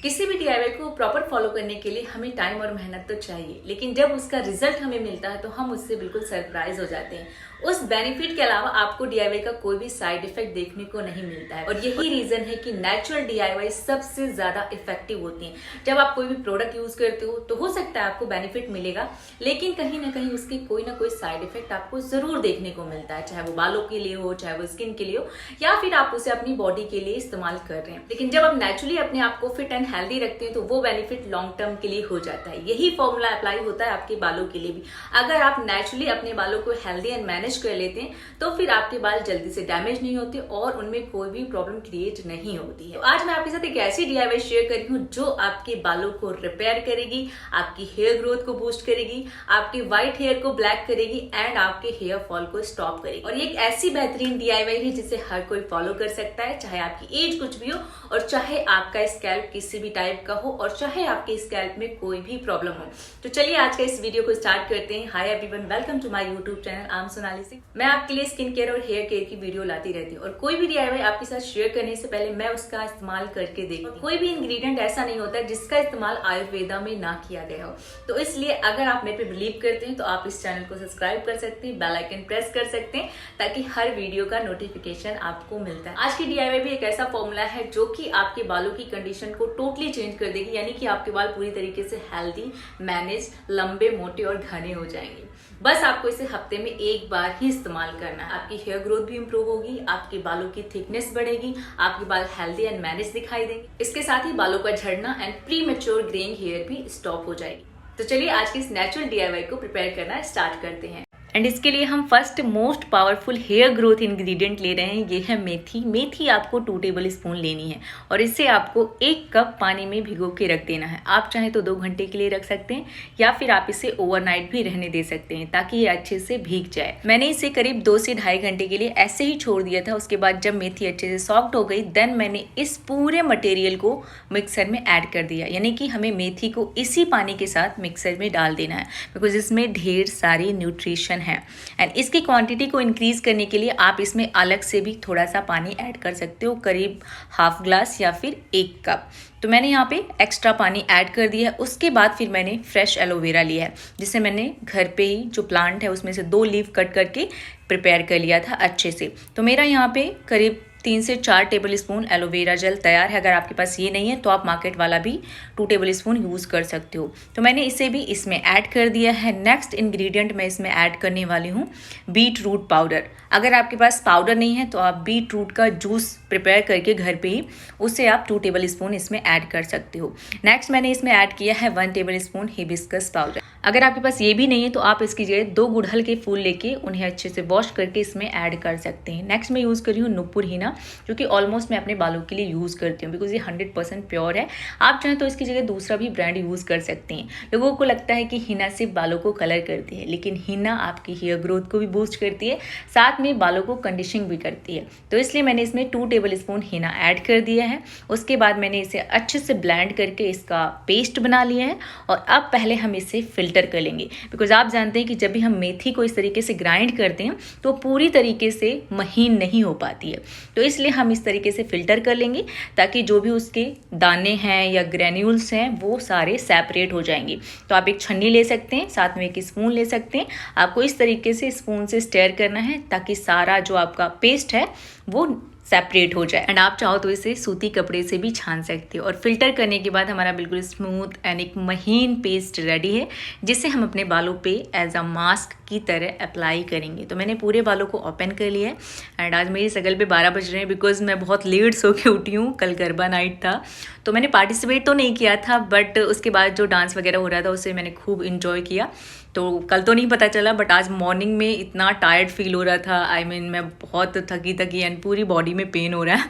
किसी भी डीआईवाई को प्रॉपर फॉलो करने के लिए हमें टाइम और मेहनत तो चाहिए, लेकिन जब उसका रिजल्ट हमें मिलता है तो हम उससे बिल्कुल सरप्राइज हो जाते हैं। उस बेनिफिट के अलावा आपको डीआईवाई का कोई भी साइड इफेक्ट देखने को नहीं मिलता है, और यही रीजन है कि नेचुरल डीआईवाई सबसे ज्यादा इफेक्टिव होती हैं। जब आप कोई भी प्रोडक्ट यूज करते हो तो हो सकता है आपको बेनिफिट मिलेगा, लेकिन कहीं ना कहीं उसके कोई ना कोई साइड इफेक्ट आपको जरूर देखने को मिलता है, चाहे वो बालों के लिए हो, चाहे वो स्किन के लिए हो, या फिर आप उसे अपनी बॉडी के लिए इस्तेमाल कर रहे हैं। लेकिन जब आप नेचुरली अपने आप को फिट एंड हेल्दी रखते हैं तो वो बेनिफिट लॉन्ग टर्म के लिए हो जाता है। यही फॉर्मूला अप्लाई होता है आपके बालों के लिए भी। अगर आप नेचुरली अपने बालों को हेल्दी एंड मैनेज कर लेते हैं तो फिर आपके बाल जल्दी से डैमेज नहीं होते और उनमें कोई भी प्रॉब्लम क्रिएट नहीं होती है। तो आज मैं आपके साथ एक ऐसी डीआईवाई शेयर कर रही हूँ जो आपके बालों को रिपेयर करेगी, आपकी हेयर ग्रोथ को बूस्ट करेगी, आपके व्हाइट हेयर को ब्लैक करेगी एंड आपके हेयर फॉल को स्टॉप करेगी। और ये एक ऐसी बेहतरीन डीआईवाई है जिसे हर कोई फॉलो कर सकता है, चाहे आपकी एज कुछ भी हो और चाहे आपका स्कैल्प किसी भी टाइप का हो और चाहे आपके स्कैल्प में कोई भी प्रॉब्लम हो। तो चलिए आज का इस वीडियो को स्टार्ट करते हैं। Hi everyone, welcome to my YouTube channel. I am Sonali Singh. मैं आपके लिए स्किन केयर और हेयर केयर की वीडियो लाती रहती हूँ और कोई भी डीआईवाई आपके साथ शेयर करने से पहले मैं उसका इस्तेमाल करके देखती हूँ। कोई भी इंग्रेडिएंट ऐसा नहीं होता जिसका इस्तेमाल आयुर्वेदा में ना किया गया हो। तो इसलिए अगर आप मेरे पे बिलीव करते हैं तो आप इस चैनल को सब्सक्राइब कर सकते हैं, बेल आइकन प्रेस कर सकते हैं ताकि हर वीडियो का नोटिफिकेशन आपको मिलता है। आज की डीआईवाई भी एक ऐसा फॉर्मूला है जो कि आपके बालों की कंडीशन को टोटली चेंज कर देगी, यानी कि आपके बाल पूरी तरीके से हेल्दी, मैनेज, लंबे, मोटे और घने हो जाएंगे। बस आपको इसे हफ्ते में एक बार ही इस्तेमाल करना है। आपकी हेयर ग्रोथ भी इंप्रूव होगी, आपके बालों की थिकनेस बढ़ेगी, आपके बाल हेल्दी एंड मैनेज दिखाई देंगे। इसके साथ ही बालों का झड़ना and premature greying hair भी स्टॉप हो जाएगी। तो चलिए आज के इस नेचुरल डीआईवाई को प्रिपेयर करना स्टार्ट करते हैं। एंड इसके लिए हम first most powerful hair growth ingredient ले रहे हैं। ये है मेथी। मेथी आपको 2 टेबल स्पून लेनी है और इसे आपको 1 कप पानी में भिगो के रख देना है। आप चाहें तो 2 घंटे के लिए रख सकते हैं या फिर आप इसे ओवरनाइट भी रहने दे सकते हैं ताकि ये अच्छे से भीग जाए। मैंने इसे करीब 2 से 2.5 घंटे के लिए ऐसे ही छोड़ दिया था। उसके बाद जब मेथी अच्छे से सॉफ्ट हो गई देन मैंने इस पूरे मटेरियल को मिक्सर में ऐड कर दिया, यानी कि हमें मेथी को इसी पानी के साथ मिक्सर में डाल देना है बिकॉज इसमें ढेर सारी न्यूट्रिशन है। एंड इसकी क्वांटिटी को इंक्रीज करने के लिए आप इसमें अलग से भी थोड़ा सा पानी ऐड कर सकते हो, करीब ½ ग्लास या फिर 1 कप। तो मैंने यहाँ पे एक्स्ट्रा पानी ऐड कर दिया है। उसके बाद फिर मैंने फ्रेश एलोवेरा लिया है जिसे मैंने घर पे ही जो प्लांट है उसमें से 2 लीफ कट करके प्रिपेयर कर लिया था अच्छे से। तो मेरा यहाँ पे करीब 3 से 4 टेबल स्पून एलोवेरा जेल तैयार है। अगर आपके पास ये नहीं है तो आप मार्केट वाला भी 2 टेबल स्पून यूज़ कर सकते हो। तो मैंने इसे भी इसमें ऐड कर दिया है। नेक्स्ट इंग्रेडिएंट मैं इसमें ऐड करने वाली हूँ बीट रूट पाउडर। अगर आपके पास पाउडर नहीं है तो आप बीट रूट का जूस प्रिपेयर करके घर पे ही उसे आप 2 टेबल स्पून इसमें ऐड कर सकते हो। नेक्स्ट मैंने इसमें ऐड किया है 1 टेबल स्पून हिबिस्कस पाउडर। अगर आपके पास ये भी नहीं है तो आप इसकी जगह 2 गुड़हल के फूल लेके उन्हें अच्छे से वॉश करके इसमें ऐड कर सकते हैं। नेक्स्ट मैं यूज़ कर रही हूँ नुपुर हीना, जो कि ऑलमोस्ट मैं अपने बालों के लिए यूज़ करती हूँ बिकॉज ये 100% प्योर है। आप चाहें तो इसकी जगह दूसरा भी ब्रांड यूज़ कर सकते हैं। लोगों को लगता है कि हीना सिर्फ बालों को कलर करती है, लेकिन हीना आपकी हेयर ग्रोथ को भी बूस्ट करती है, साथ में बालों को कंडीशनिंग भी करती है। तो इसलिए मैंने इसमें 2 टेबल स्पून हीना ऐड कर दिया है। उसके बाद मैंने इसे अच्छे से ब्लेंड करके इसका पेस्ट बना लिया है और अब पहले हम इसे फिल्टर कर लेंगे बिकॉज आप जानते हैं कि जब भी हम मेथी को इस तरीके से ग्राइंड करते हैं तो पूरी तरीके से महीन नहीं हो पाती है। तो इसलिए हम इस तरीके से फिल्टर कर लेंगे ताकि जो भी उसके दाने हैं या ग्रेन्यूल्स हैं वो सारे सेपरेट हो जाएंगे। तो आप एक छन्नी ले सकते हैं, साथ में एक स्पून ले सकते हैं। आपको इस तरीके से स्पून से स्टेयर करना है ताकि सारा जो आपका पेस्ट है वो सेपरेट हो जाए। एंड आप चाहो तो इसे सूती कपड़े से भी छान सकते हो। और फिल्टर करने के बाद हमारा बिल्कुल स्मूथ एंड एक महीन पेस्ट रेडी है जिसे हम अपने बालों पे एज अ मास्क की तरह अप्लाई करेंगे। तो मैंने पूरे बालों को ओपन कर लिया है एंड आज मेरी शक्ल पे 12 बज रहे हैं बिकॉज मैं बहुत लेट सो के उठी हूँ। कल गरबा नाइट था तो मैंने पार्टिसिपेट तो नहीं किया था, बट उसके बाद जो डांस वगैरह हो रहा था उससे मैंने खूब इंजॉय किया। तो कल तो नहीं पता चला, बट आज मॉर्निंग में इतना टायर्ड फील हो रहा था। आई मीन मैं बहुत थकी एंड पूरी बॉडी में पेन हो रहा है।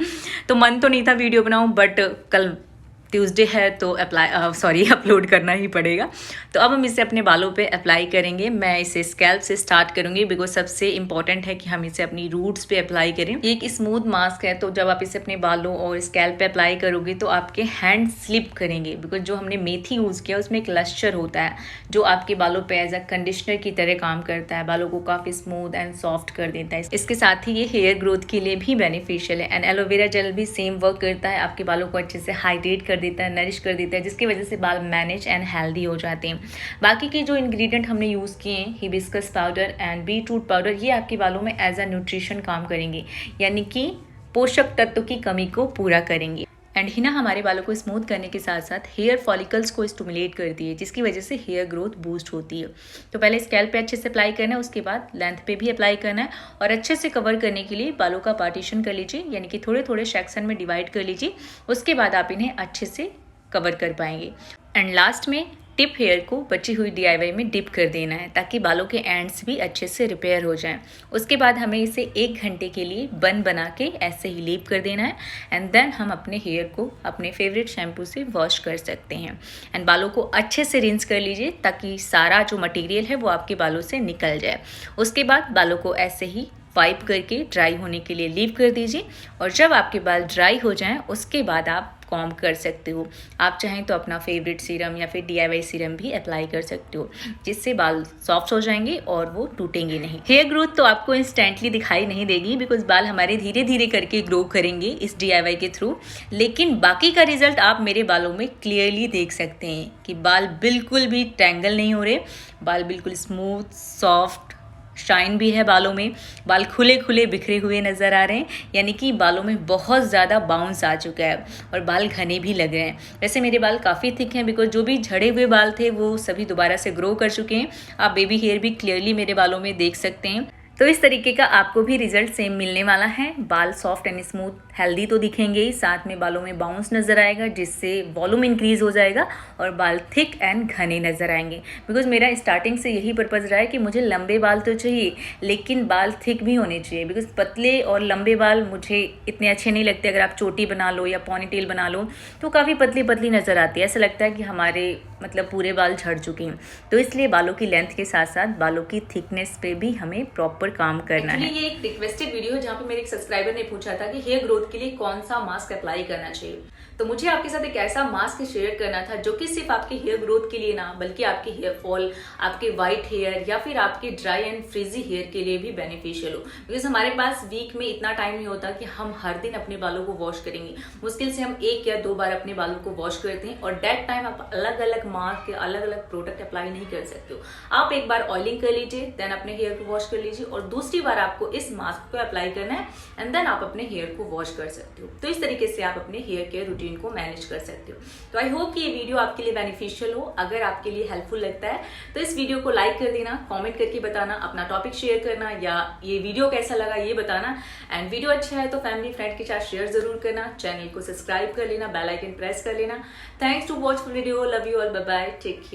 तो मन तो नहीं था वीडियो बनाऊं, बट कल ट्यूसडे है तो अपलोड करना ही पड़ेगा। तो अब हम इसे अपने बालों पे अप्लाई करेंगे। मैं इसे स्कैल्प से स्टार्ट करूंगी बिकॉज सबसे इंपॉर्टेंट है कि हम इसे अपनी रूट्स पे अप्लाई करें। ये एक स्मूथ मास्क है तो जब आप इसे अपने बालों और स्कैल्प पे अप्लाई करोगे तो आपके हैंड स्लिप करेंगे बिकॉज जो हमने मेथी यूज़ किया उसमें एक लश्चर होता है जो आपके बालों पे एज अ कंडीशनर की तरह काम करता है, बालों को काफ़ी स्मूथ एंड सॉफ्ट कर देता है। इसके साथ ही ये हेयर ग्रोथ के लिए भी बेनिफिशियल है। एंड एलोवेरा जेल भी सेम वर्क करता है, आपके बालों को अच्छे से हाइड्रेट कर देता है, नरिश कर देता है, जिसकी वजह से बाल मैनेज एंड हेल्दी हो जाते हैं। बाकी के जो इंग्रेडिएंट हमने यूज़ किए हैं, hibiscus powder and beetroot powder, ये आपके बालों में एज अ न्यूट्रिशन काम करेंगे, यानी कि पोषक तत्व की कमी को पूरा करेंगे। एंड हिना हमारे बालों को स्मूथ करने के साथ साथ हेयर फॉलिकल्स को स्टिमुलेट करती है, जिसकी वजह से हेयर ग्रोथ बूस्ट होती है। तो पहले स्कैल्प पे अच्छे से अप्लाई करना है, उसके बाद लेंथ पे भी अप्लाई करना है, और अच्छे से कवर करने के लिए बालों का पार्टीशन कर लीजिए, यानी कि थोड़े थोड़े सेक्शन में डिवाइड कर लीजिए। उसके बाद आप इन्हें अच्छे से कवर कर पाएंगे। एंड लास्ट में टिप हेयर को बची हुई DIY में डिप कर देना है, ताकि बालों के एंड्स भी अच्छे से रिपेयर हो जाएं। उसके बाद हमें इसे 1 घंटे के लिए बन बना के ऐसे ही लीव कर देना है। एंड देन हम अपने हेयर को अपने फेवरेट शैम्पू से वॉश कर सकते हैं। एंड बालों को अच्छे से रिंस कर लीजिए, ताकि सारा जो मटेरियल है वो आपके बालों से निकल जाए। उसके बाद बालों को ऐसे ही वाइप करके ड्राई होने के लिए लीव कर दीजिए, और जब आपके बाल ड्राई हो जाएं उसके बाद आप कॉम्ब कर सकते हो। आप चाहें तो अपना फेवरेट सीरम या फिर DIY सीरम भी अप्लाई कर सकते हो, जिससे बाल सॉफ्ट हो जाएंगे और वो टूटेंगे नहीं। हेयर ग्रोथ तो आपको इंस्टेंटली दिखाई नहीं देगी, बिकॉज बाल हमारे धीरे धीरे करके ग्रो करेंगे इस DIY के थ्रू, लेकिन बाकी का रिजल्ट आप मेरे बालों में क्लियरली देख सकते हैं कि बाल बिल्कुल भी टैंगल नहीं हो रहे, बाल बिल्कुल स्मूथ, सॉफ्ट, शाइन भी है बालों में, बाल खुले खुले बिखरे हुए नज़र आ रहे हैं, यानी कि बालों में बहुत ज़्यादा बाउंस आ चुका है और बाल घने भी लग रहे हैं। वैसे मेरे बाल काफ़ी थिक हैं, बिकॉज जो भी झड़े हुए बाल थे वो सभी दोबारा से ग्रो कर चुके हैं। आप बेबी हेयर भी क्लियरली मेरे बालों में देख सकते हैं। तो इस तरीके का आपको भी रिजल्ट सेम मिलने वाला है। बाल सॉफ्ट एंड स्मूथ हेल्दी तो दिखेंगे ही, साथ में बालों में बाउंस नज़र आएगा, जिससे वॉल्यूम इंक्रीज हो जाएगा और बाल थिक एंड घने नज़र आएंगे। बिकॉज मेरा स्टार्टिंग से यही पर्पज़ रहा है कि मुझे लंबे बाल तो चाहिए, लेकिन बाल थिक भी होने चाहिए। बिकॉज पतले और लंबे बाल मुझे इतने अच्छे नहीं लगते। अगर आप चोटी बना लो या पॉनीटेल बना लो तो काफ़ी पतली पतली नज़र आती है, ऐसा लगता है कि हमारे मतलब पूरे बाल झड़ चुके हैं। तो इसलिए बालों की लेंथ के साथ साथ बालों की थिकनेस पे भी हमें प्रॉपर काम करना है। ये एक रिक्वेस्टेड वीडियो है, जहाँ पे मेरे एक सब्सक्राइबर ने पूछा था कि हेयर ग्रोथ के लिए कौन सा मास्क अप्लाई करना चाहिए। तो मुझे आपके साथ एक ऐसा मास्क शेयर करना था जो कि सिर्फ आपके हेयर ग्रोथ के लिए ना, बल्कि आपके हेयर फॉल, आपके व्हाइट हेयर या फिर आपके ड्राई एंड फ्रीजी हेयर के लिए भी बेनिफिशियल हो। बिकॉज हमारे पास वीक में इतना टाइम नहीं होता कि हम हर दिन अपने बालों को वॉश करेंगे। मुश्किल से हम 1 या 2 बार अपने बालों को वॉश करते हैं, और डेट टाइम आप अलग अलग मास्क या अलग अलग प्रोडक्ट अप्लाई नहीं कर सकते हो। आप एक बार ऑयलिंग कर लीजिए, देन अपने हेयर को वॉश कर लीजिए, और दूसरी बार आपको इस मास्क को अप्लाई करना है, एंड देन आप अपने हेयर को वॉश कर सकते हो। तो इस तरीके से आप अपने हेयर केयर रूटीन को मैनेज कर सकते हो। तो आई होप कि ये वीडियो आपके लिए बेनिफिशियल हो। अगर आपके लिए हेल्पफुल लगता है तो इस वीडियो को लाइक कर देना, कमेंट करके बताना, अपना टॉपिक शेयर करना, या ये वीडियो कैसा लगा ये बताना। एंड वीडियो अच्छा है तो फैमिली फ्रेंड के साथ शेयर जरूर करना, चैनल को सब्सक्राइब कर लेना, बेल आइकन प्रेस कर लेना। Thanks to watch video, love you all, bye bye, take care.